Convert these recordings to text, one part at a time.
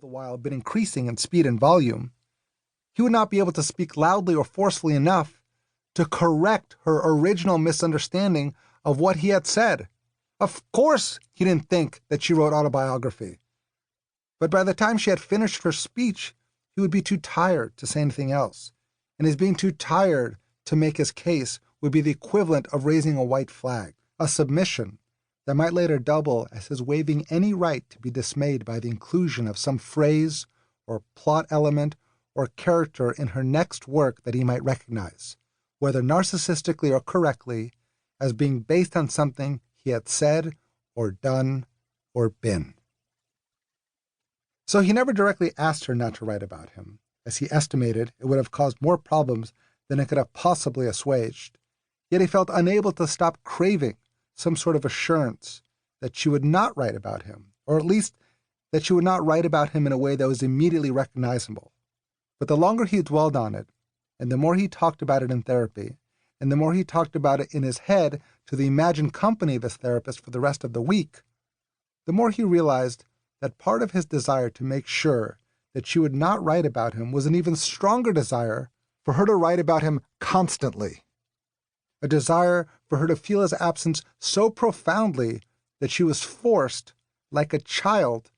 the while been increasing in speed and volume, he would not be able to speak loudly or forcefully enough to correct her original misunderstanding of what he had said. Of course, he didn't think that she wrote autobiography. But by the time she had finished her speech, he would be too tired to say anything else, and his being too tired to make his case would be the equivalent of raising a white flag, a submission that might later double as his waiving any right to be dismayed by the inclusion of some phrase or plot element or character in her next work that he might recognize, whether narcissistically or correctly, as being based on something he had said or done or been. So he never directly asked her not to write about him, as he estimated it would have caused more problems than it could have possibly assuaged. Yet he felt unable to stop craving some sort of assurance that she would not write about him, or at least that she would not write about him in a way that was immediately recognizable. But the longer he dwelled on it, and the more he talked about it in therapy, and the more he talked about it in his head to the imagined company of his therapist for the rest of the week, the more he realized that part of his desire to make sure that she would not write about him was an even stronger desire for her to write about him constantly. A desire for her to feel his absence so profoundly that she was forced, like a child,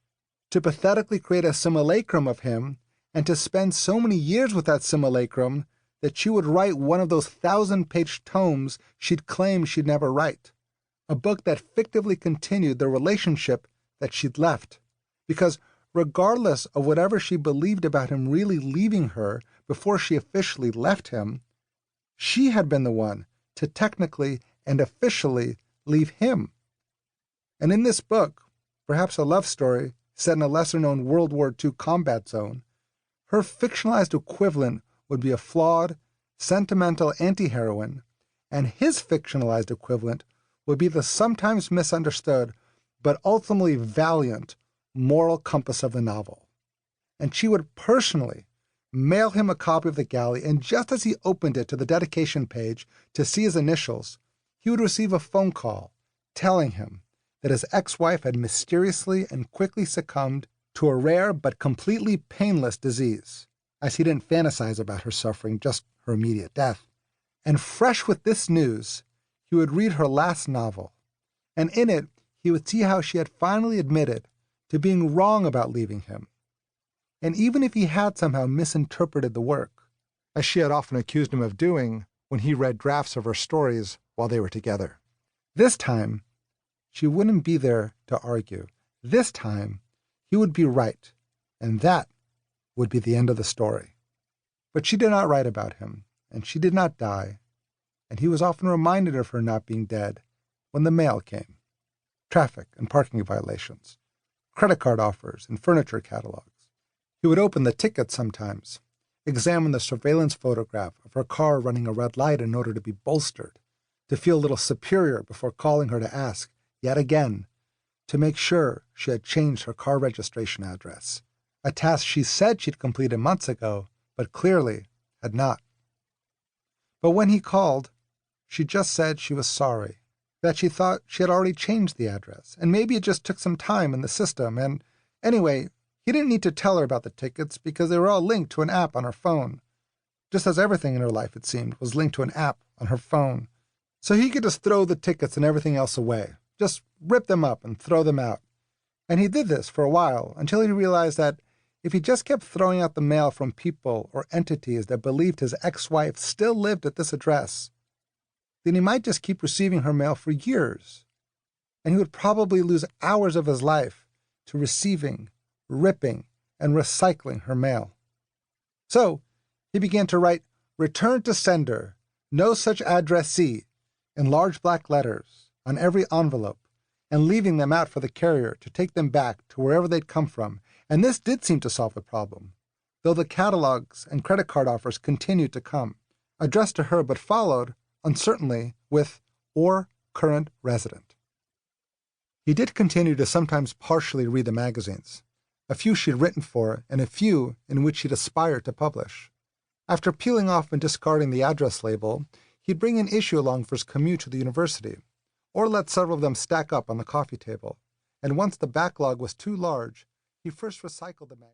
to pathetically create a simulacrum of him and to spend so many years with that simulacrum that she would write one of those 1,000-page tomes she'd claimed she'd never write, a book that fictively continued the relationship that she'd left. Because regardless of whatever she believed about him really leaving her before she officially left him, she had been the one to technically and officially leave him. And in this book, perhaps a love story set in a lesser-known World War II combat zone, her fictionalized equivalent would be a flawed, sentimental anti-heroine, and his fictionalized equivalent would be the sometimes misunderstood but ultimately valiant moral compass of the novel. And she would personally mail him a copy of the galley, and just as he opened it to the dedication page to see his initials, he would receive a phone call telling him that his ex-wife had mysteriously and quickly succumbed to a rare but completely painless disease, as he didn't fantasize about her suffering, just her immediate death. And fresh with this news, he would read her last novel, and in it he would see how she had finally admitted to being wrong about leaving him. And even if he had somehow misinterpreted the work, as she had often accused him of doing when he read drafts of her stories while they were together, this time she wouldn't be there to argue. This time he would be right, and that would be the end of the story. But she did not write about him, and she did not die, and he was often reminded of her not being dead when the mail came. Traffic and parking violations, credit card offers, and furniture catalogs. He would open the ticket sometimes, examine the surveillance photograph of her car running a red light in order to be bolstered, to feel a little superior before calling her to ask, yet again, to make sure she had changed her car registration address, a task she said she'd completed months ago, but clearly had not. But when he called, she just said she was sorry, that she thought she had already changed the address, and maybe it just took some time in the system, and anyway, he didn't need to tell her about the tickets because they were all linked to an app on her phone, just as everything in her life, it seemed, was linked to an app on her phone. So he could just throw the tickets and everything else away, just rip them up and throw them out. And he did this for a while until he realized that if he just kept throwing out the mail from people or entities that believed his ex-wife still lived at this address, then he might just keep receiving her mail for years, and he would probably lose hours of his life to receiving, ripping, and recycling her mail. So he began to write, "Return to sender, no such addressee," in large black letters on every envelope, and leaving them out for the carrier to take them back to wherever they'd come from. And this did seem to solve the problem, though the catalogs and credit card offers continued to come, addressed to her but followed, uncertainly, with "or current resident." He did continue to sometimes partially read the magazines, a few she'd written for and a few in which she'd aspired to publish. After peeling off and discarding the address label, he'd bring an issue along for his commute to the university, or let several of them stack up on the coffee table, and once the backlog was too large, he first recycled the magazine.